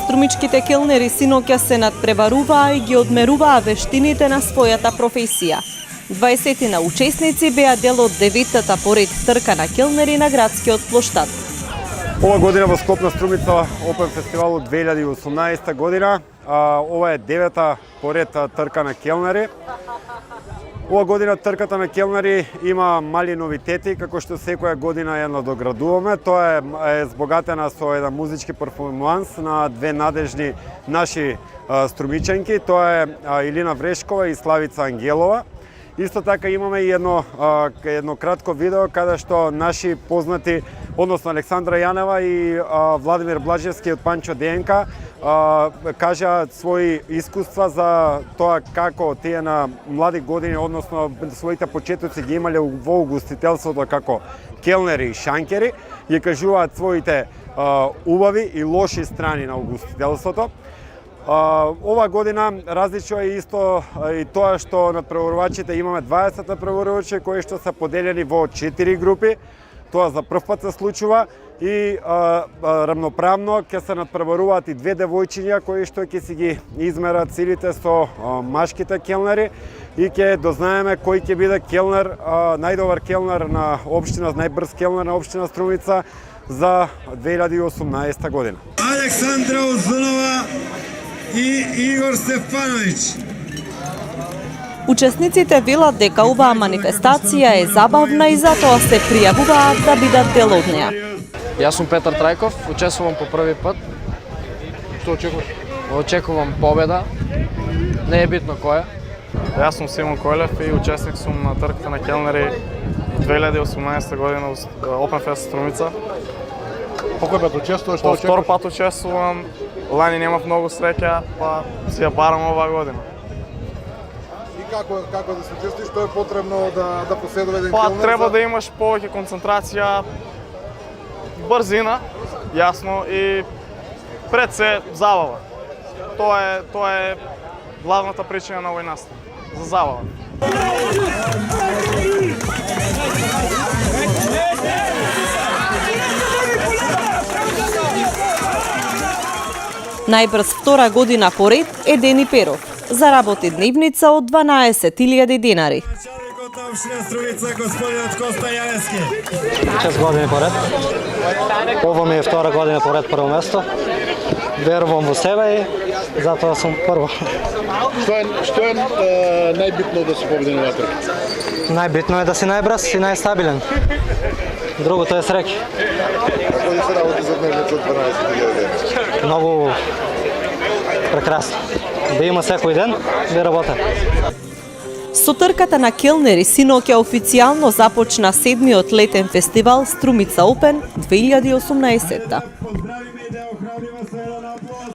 Струмичките келнери синоќа се надпреваруваа и ги одмеруваа вештините на својата професија. 20 учесници беа дел од 9-та поред трка на келнери на градскиот плоштад. Ова година во склоп на Струмица Опен фестивал од 2018 година. Ова е 9-та поред трка на келнери. Ова година трката на келнери има мали новитети, како што секоја година ја надоградуваме. Тоа е збогатена со еден музички перформанс на две надежни наши струмичанки. Тоа е Илина Врешкова и Славица Ангелова. Исто така имаме и едно кратко видео каде што наши познати, односно Александра Јанева и Владимир Блажевски од Панчо ДНК кажа своји искуства за тоа како тие на млади години, односно своите почетоци ги имале во угостителството како келнери и шанкери, ја кажуваат своите убави и лоши страни на угостителството. Ова година различно е исто и тоа што надпреварувачите имаме 20 надпреварувачи кои што се поделени во 4 групи. Тоа за прв пат се случува и рамноправно ќе се надпреваруваат и две девојчиња кои што ќе си ги измерат силите со машките келнери и ќе дознаеме кој ќе биде келнер, најдобар келнер на општина, најбрз келнер на општина Струмица за 2018 година. Александра Озунова и Игор Стефановиќ. Учесниците велат дека оваа манифестација е забавна и затоа се пријавуваат да бидат дел од неа. Јас сум Петар Трајков, учествувам по први пат. Што очекуваш? Очекувам победа. Не е битно која. Јас сум Симон Којлев и учесник сум на трката на келнери 2018 година Опен фест Струмица. По кој пат учествуваш? По втор пат учествувам. Лани немав многу среќа, па си ја барам оваа година. И како да се чувствуваш, што е потребно да поседува еден Па келнер? треба да имаш повеќе концентрација, брзина, јасно, и пред се забава. Тоа е главната причина на овој настан. За забава. Најбрз втора година поред е Дени Перов. Заработи дневница од 12.000 денари. Началникот на општина Струмица, господинот Коста Јавески. 6 години поред. Ова ми е втора година поред прво место. Верувам во себе и затоа сум прво. Што е најбитно да се победи на трка? Најбитно е да си најбрз и најстабилен. Другото е среќа. Како да се работи за дневница од 12.000 денари? Многу прекрасно. Да има секој ден, да работам. Со трката на келнери синоќа официјално започна 7-миот летен фестивал Струмица Опен 2018.